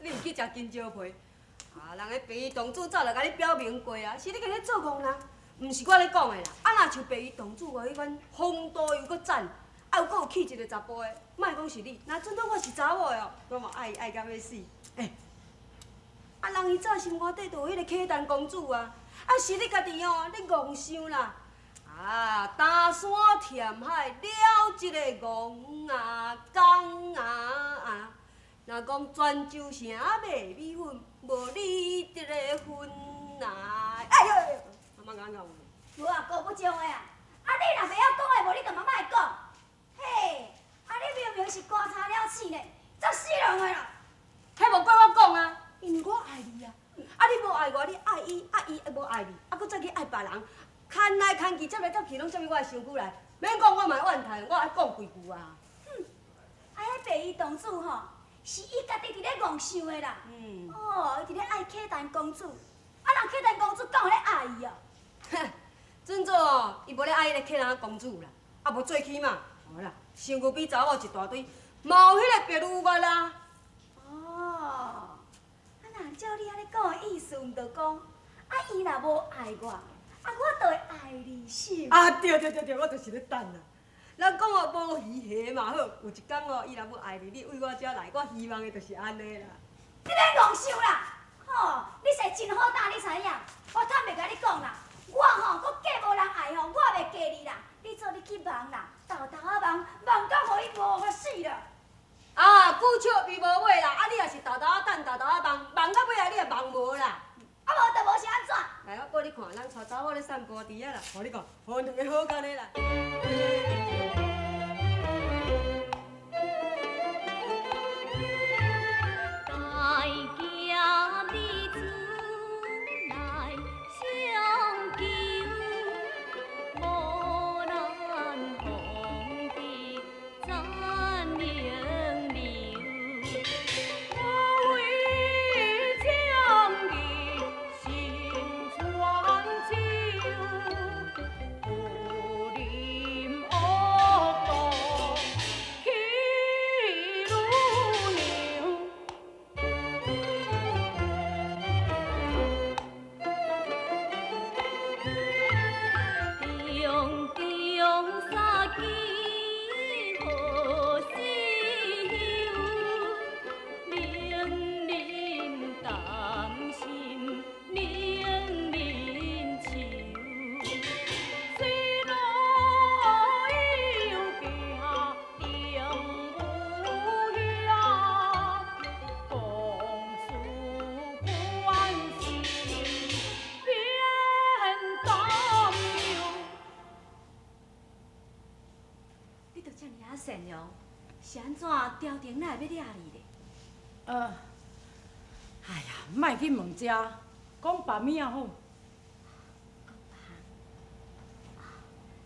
你有去食金蕉皮？啊，人个白衣公主早就甲你表明过啊，是你家咧做戆人，毋是我咧讲的啦。啊，若像白衣公主哦，迄款风度又搁赞，啊，又搁有气质的查甫的，莫讲是你，若阵到我是查某的哦，我嘛爱爱到要死。啊，人伊早心肝底就有迄个客丹公主啊，啊是你家己哦，你戆想啦。啊，大山填海了一个戆啊江啊！若讲泉州城卖米粉，无你这个份啊！哎呦，妈妈讲讲。无啊，顾不中的啊！啊，你若袂晓讲的，无你干嘛莫讲？嘿，啊，你明明是观察了刺呢，作死人的啦！迄无怪我讲啊，因为我爱你啊！啊，你无爱我，你爱伊，啊伊无爱你，啊，搁再去爱别人，牵来牵去，接来接去，拢啥物我的身躯来？免讲我嘛怨叹，我爱讲几句啊！啊，迄白衣公主吼，是伊家己伫咧戆想的啦。哦，伊伫咧爱客丹公主，啊，人客丹公主敢有咧爱伊哦？哼，准做哦，伊无咧爱迄个客人公主啦，啊无做起嘛，好啦，身躯比查某一大堆，嘛有迄个别女缘啦。哦，啊，若照你安尼讲的意思，毋着讲，啊，伊若无爱我，啊，我就会爱你死。啊，对，我就是咧等啦。人讲哦，无鱼虾嘛好，有一天哦，伊若要爱你，你为我遮来，我希望的就是安尼啦。你咧戆想啦？吼，你是真好胆，你知影？我坦白甲你讲啦，我吼，搁嫁无人爱吼，我袂嫁你啦。你做你去忙啦，豆豆啊忙，忙到互伊无法死啦。啊，久笑比无尾啦！啊，你若是豆豆啊等，豆豆啊忙，忙到尾啊，你也忙无啦。啊无就无是安怎？来，我带你看，咱带查某咧散步伫遐啦，互你看，互两个好干的啦。善良，是安怎朝廷哪会要抓你咧？哎呀，莫去问遮，讲别物仔好。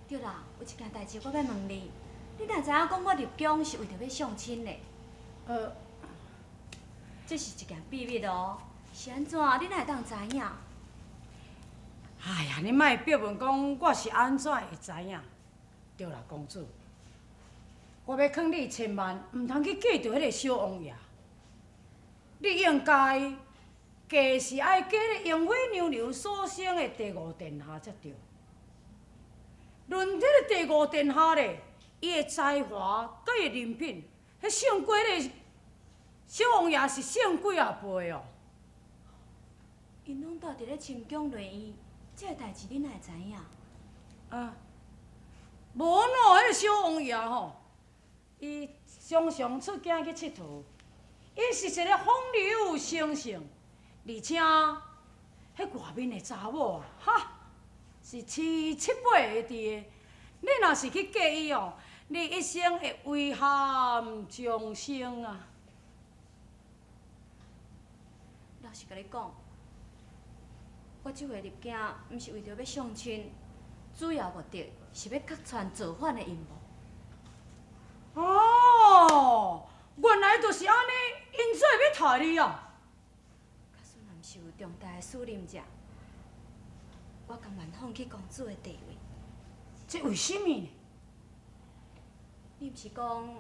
对啦，有一件代志我要问你，你哪知影讲我入宫是为着要相亲咧？这是一件秘密哦，是安怎？你哪会当知影？哎呀，你莫逼问讲我是安怎会知影？对啦，公主。我要劝你千万唔通去嫁着迄个小王爷，你应该嫁是爱嫁咧杨妃娘娘所生的第五殿下才对。论迄个第五殿下咧，伊的才华佮伊的人品，迄胜过迄个小王爷是胜几啊倍哦。因拢住伫咧清宫内院，这个代志你哪会知影？无喏，迄个小王爷吼。伊常常出境去佚佗，伊是一个风流成性，而且迄外面的查某啊，哈，是七八个伫的。你若是去嫁伊哦，你一生会遗憾终生啊！老实甲你讲，我这回入京，毋是为着要相亲，主要目的是要客串造反的阴谋。哦，原来就是安尼，因做要杀你啊！假使若毋是有重大的使命者，我甘愿放弃公主的地位。这为什么呢？你毋是讲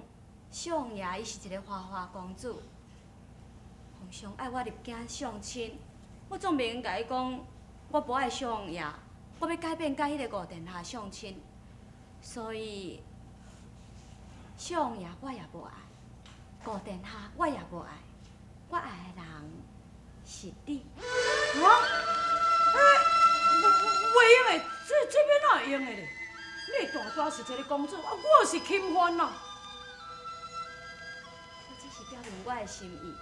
小王爷伊是一个花花公主，皇皇上爱我入京相亲，我总袂用甲伊讲我无爱小王爷，我要改变甲迄个五殿下相亲，所以小王爷我也无爱，五殿下我也无爱，我爱的人是你。啊？袂用的，这边哪会用的咧？你大大是一个公主，啊，我是钦犯啦。我只是表明我的心意，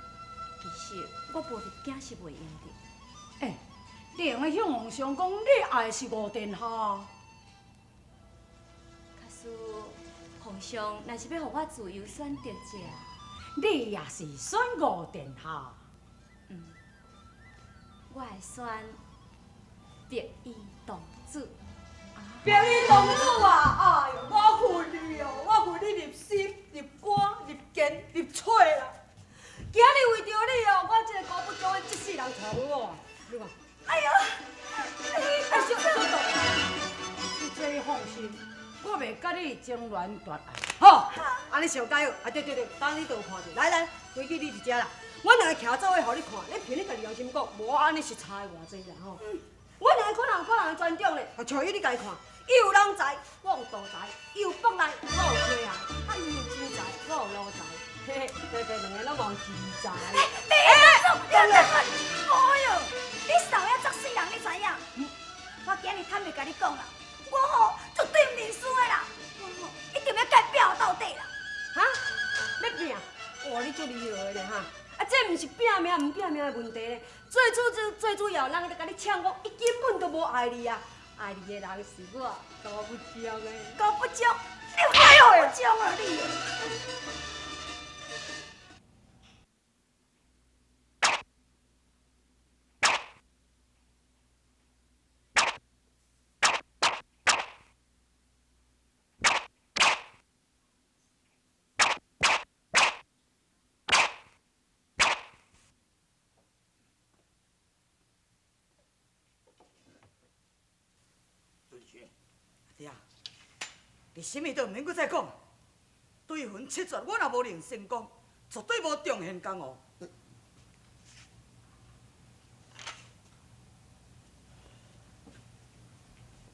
其实我无入京是袂用的。哎，你用来向皇上讲，你爱的是五殿下。可是皇上若是要互我自由选择者，你也是选五殿下。我会选白衣公主。表演公主啊，哎呦，我恨你哦，我恨你入心、入肝、入筋、入嘴啦！今日为着你哦，我这个高不中的这世人娶我，你看，哎呦，哎，小豆，你这放心，我袂甲你争乱夺爱。好，安尼上加油！啊，对，等你都有看着，来，规矩你一只啦，我两个徛做伙，互你看，你凭你家己良心讲，无安尼是差偌济啦吼。我两个看人的尊重咧，啊，像伊你家己看，伊有人才，我有道才；伊有福来，我有缺陷；啊，伊有钱财，我有路财。嘿嘿，两个拢望钱财。公主，你等下，哎呦，你少爷作死人，你知影？我今日坦白甲你讲啦，我吼绝对唔认输的啦，我吼一定要甲伊拼到底啦。哈？要拼？哇，你足厉害咧哈！啊，这毋是拼命毋拼命的问题咧，最主要，人在甲你抢我，伊根本都无爱你啊！爱你的人是我，高不中的。高不中，你哎呦不中啊你！弟啊，你什么都唔免阁再讲。对分七绝，我若无能成功，绝对无重现江湖。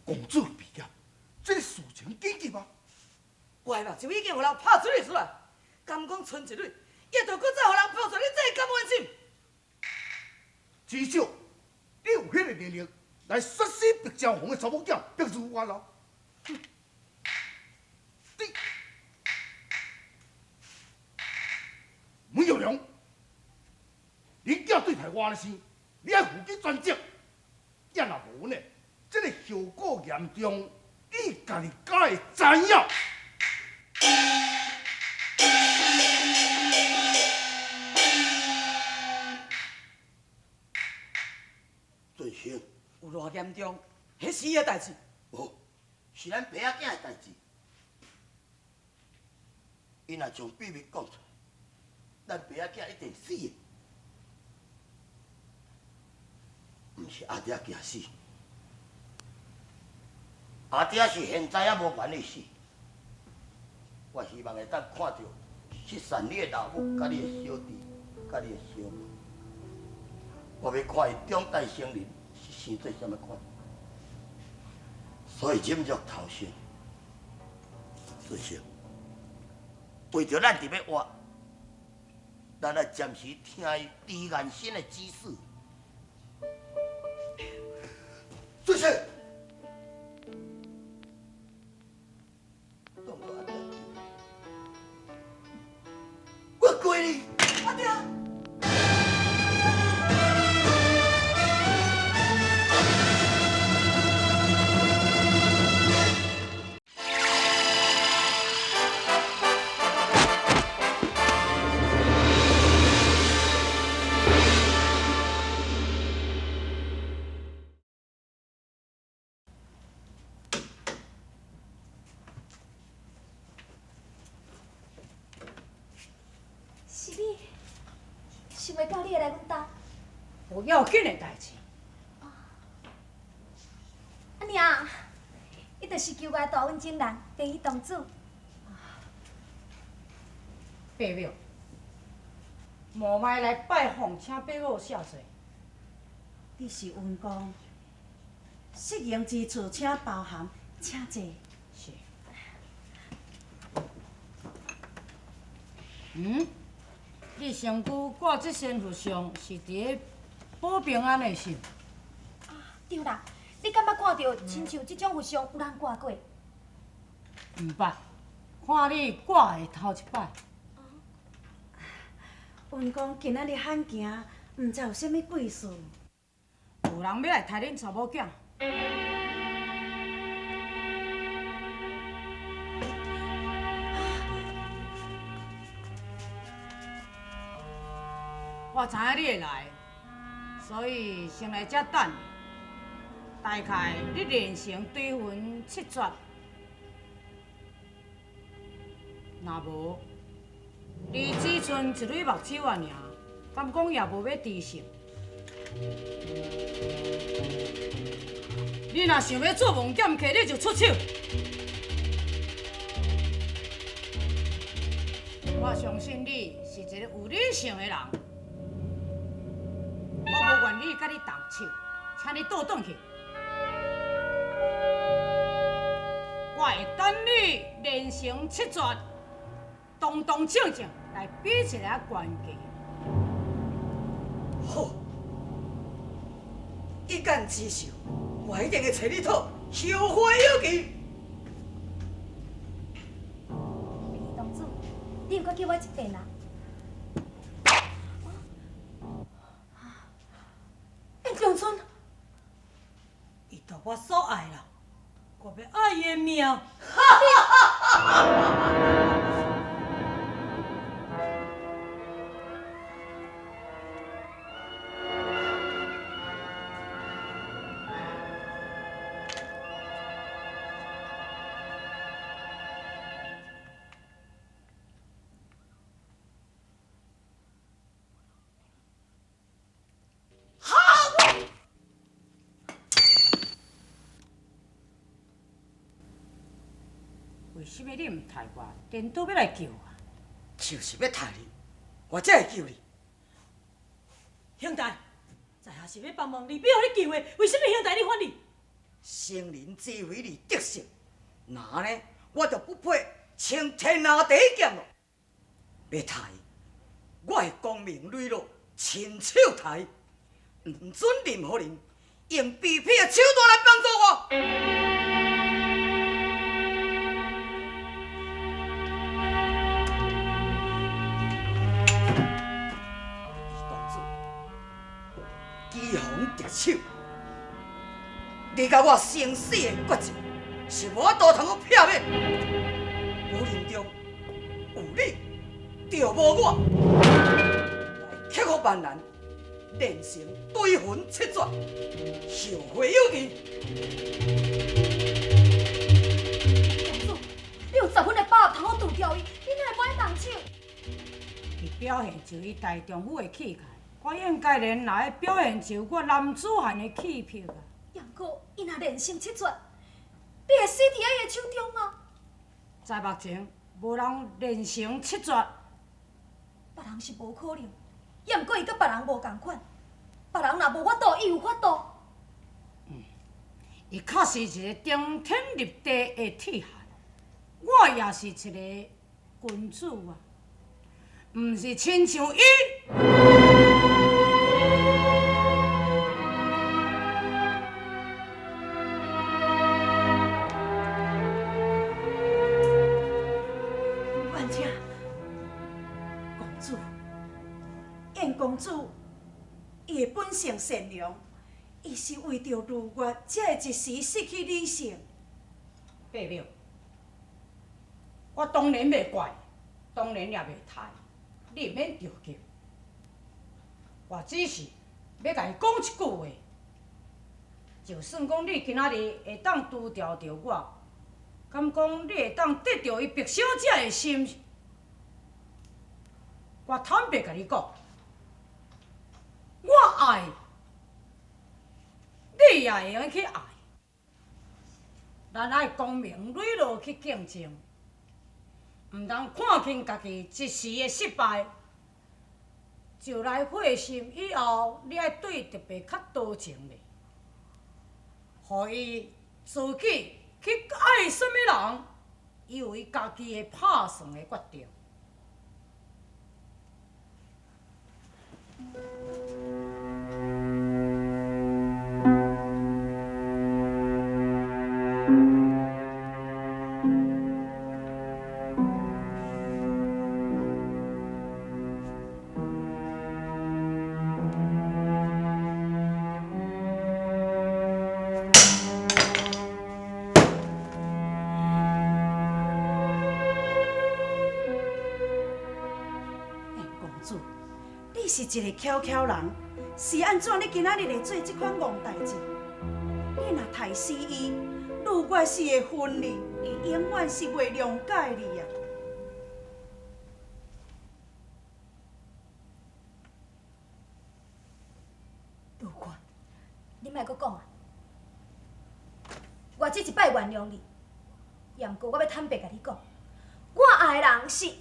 公主毕业，这个事情紧急吗？坏嘛，就已经互人拍出来出来，敢讲剩一蕊，也着阁再互人拍出来，你这敢安心？至少你有迄个能力来杀死白江红的查某囝，逼入我牢。你文有良，恁囝对待我的事，你爱负起全责。也若无呢，这个后果严重，你家己敢会知影？俊兴，有偌严重？迄死的代志。无，是咱爸仔囝的代志。伊若将秘密讲出来，咱爸仔囝一定死的。毋是阿爹惊死，阿爹是现在也无愿意死。我希望会当看到失散你的老母、甲你的小弟、甲你的小妹。我要看伊长大成人是生做什么款。所以忍辱头生，俊兴，为着咱伫要活，咱来暂时听伊离岸心的指示。俊兴，当作阿爹，我跪你，阿爹。是你，想袂到你会来阮家。无要紧的代志。阿娘，伊就是求我带阮情人白衣公主。伯母，无卖来拜访，请伯母下罪。你是温公，失言之处请包涵，请坐。是。嗯？你身躯挂这身服上是伫咧保平安的是？对啦，你敢捌看到亲像即种服装有人挂过？毋捌，看你挂的头一摆。温公今仔日罕行，毋知有啥物贵事？有人要来杀恁查某囝。我知影你会来，所以先来遮等你。大概你连成追魂7绝，若无，你只剩一蕊目睭啊尔，敢讲也无要知性。你若想要做梦剑客，你就出手。我相信你是一个有理性的人，我无愿意甲你动手，请你倒转去。我会等你练成7绝，堂堂正正来比一个关键。好，一干之秀，我一定会找你讨后会有期。同志，你毋阁叫我一遍啊？燕长春，伊着我所爱啦，我要爱伊的命。为什么你毋杀我，颠倒要来救我？就是要杀你，我才会救你。兄弟，在下是要帮忙你，要互你机会，为什么兄弟你反你？生人只为你得胜，那呢，我就不配称天下第一剑咯。要杀伊，我会光明磊落，亲手杀伊，唔准任何人用卑鄙的手段来帮助我。机锋得手，你甲我生死的决战，是无法度通我避免。武林中有你，就无我。来克服万难，练成对魂7绝，后会有期。同志，你有10分的把握通好除掉伊，你哪会不爱动手？伊表现就伊大丈夫的气概，我应该连来表现就我男子汉的气魄啊！也毋过，伊若练成7绝，你会死伫伊的手中啊！在目前，无人练成7绝，别人是无可能，也毋过伊甲别人无共款。别人若无法度，伊有法度。伊确实是一个顶天立地的铁汉，我也是一个君子啊，毋是亲像伊。万姐，公主，燕公主，伊的本性善良，伊是为着如月，才会一时失去理性。伯母，我当然袂怪，当然也袂杀，你免着急。我只是要甲伊讲一句话，就算讲你今仔日会当除掉着我，敢讲你会当得到伊白小姐的心？我坦白甲你讲，我爱，你也会用去爱。咱爱光明磊落去竞争，毋通看轻家己一时的失败，就来会心以后，你爱对特别较多情咧，互伊自己去爱什么人，伊有伊家己的拍算的决定。你是一个巧巧人，是安怎你今仔日会做这款戆代志？你若杀死伊，如果是会分离，伊永远是袂谅解你啊！如果你莫阁讲啊，我这一摆原谅你，也毋过我要坦白甲你讲，我爱的人是伊。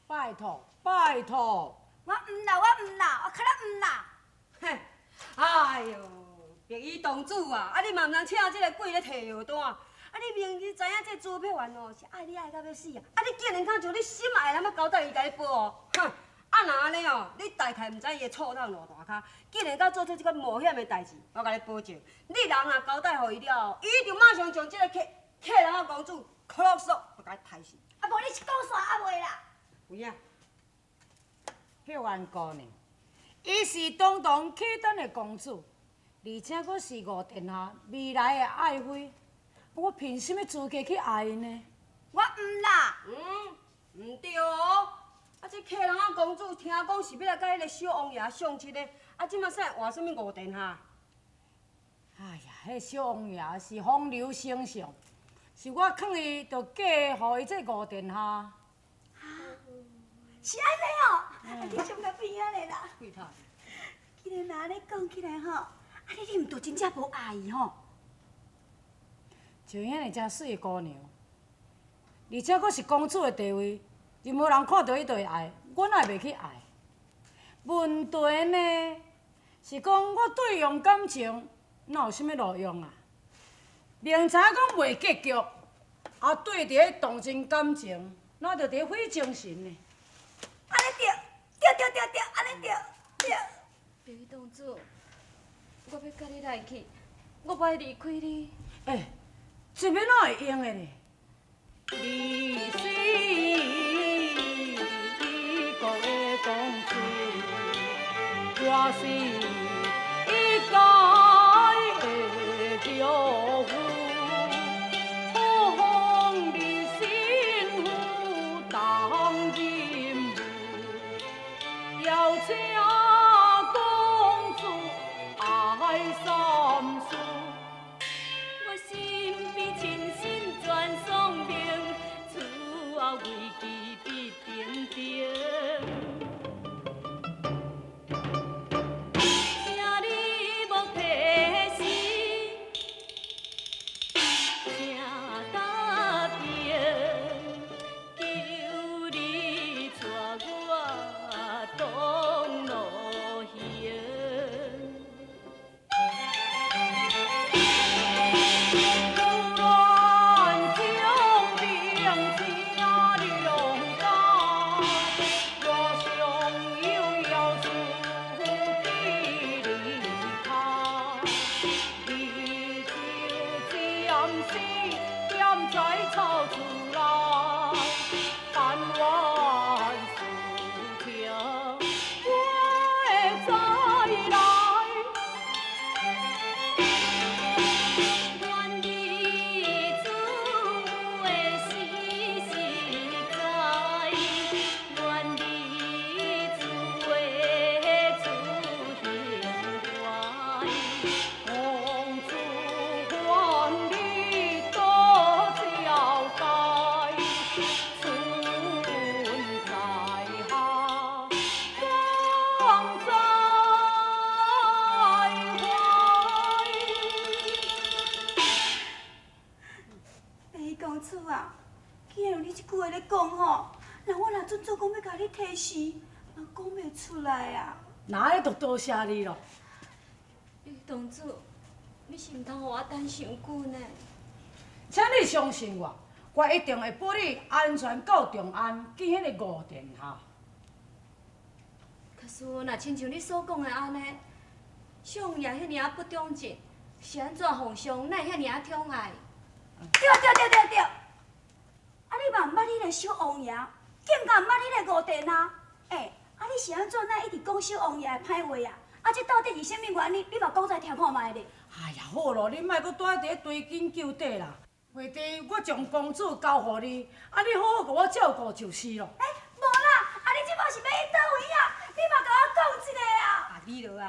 拜托，拜托，我唔啦，我唔啦，我较唔啦。嘿，哎哟，白衣公主啊，啊你嘛毋通请这个鬼咧摕药单，啊你明知知影这朱佩环哦是爱你爱到要死啊，啊你竟然敢将你心爱的人要交代伊甲你报哦，哼！啊若安尼哦，你大概毋知伊的臭头偌大骹，竟然敢做出这款冒险的代志，我甲你保证，你人若交代互伊了，伊一定马上将这个客人的公主扣落手，就甲伊杀死。啊无你是讲煞啊袂啦？有影？迄员姑娘，伊是堂堂契丹的公主，而且佫是五殿下未来的爱妃，我凭什么资格去爱伊呢？我唔啦。毋对哦。啊，这客人啊公主听讲是要来甲迄个小王爷相亲的，啊，即马说换什么五殿下？哎呀，迄小王爷是风流成性，是我劝伊着嫁互伊这五殿下。是安尼哦，你上到边仔咧啦？几头？既然安尼讲起来吼，啊你毋着真正无爱伊吼？像遐尼真水的姑娘，而且佫是公主的地位，任何人看到伊就会爱，我哪会袂去爱？问题呢，是讲我对伊用感情，哪有啥物路用啊？明知影讲袂结局，啊对伫咧动真感情，哪着伫咧费精神呢？安尼对，安尼对。白衣公主，我要甲你来去，我不爱离开你。这要哪会用的呢？你是伊国的公主，我是伊家的丈夫，好风你幸福当任务，要请公主爱三思。我心比亲身全送命，此后危机必定定。请你莫提心，请答应，求你带我东路行。放在句话咧讲吼，那我若准做讲要甲你提示，嘛讲袂出来啊。那咧就多谢你咯。董主，你是毋通互我等伤久呢？请你相信我，我一定会保你安全到中安，见迄个五殿下。可是若亲像你所讲的安尼，小王爷遐尔不忠直，是安怎皇上哪会遐尔宠爱？对！啊，你嘛毋捌你个小王爷，更加毋捌你个五殿啊！啊，你是安怎哪一直讲小王爷的歹话啊？啊，这到底是啥物原因？你嘛讲出来听看卖咧。哎呀，好咯，你莫搁住伫咧追根究底啦。下地我将公主交互你，啊，你好好甲我照顾就是咯。无啦，啊，你即摆是要去倒位啊？你嘛甲我讲一个啊！啊，你落啊。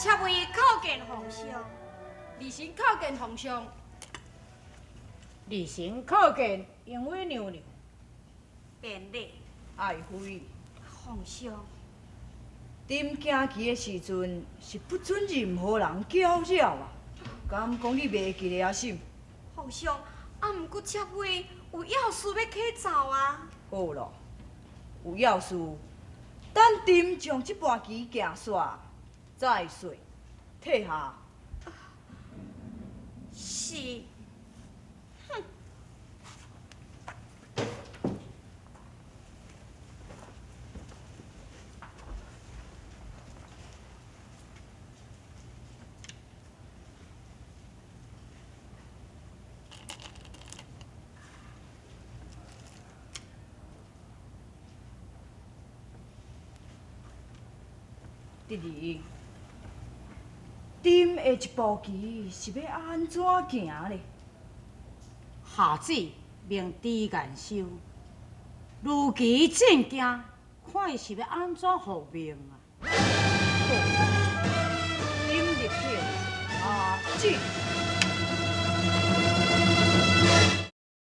妾为叩见皇上，二神叩见皇上。二神叩见英伟娘娘，便礼，爱妃，皇上。顶行期的时阵是不准任何人搅扰啊！敢讲你袂记得啊？什？皇上，啊，毋过妾为有要事要去走啊。好咯，有要事，等丁将这盘棋行煞，再说退下。是。弟弟，丁的一步棋是要安怎行呢？下旨命狄元修，如期进京，看伊是要安怎复命啊？丁入票，进。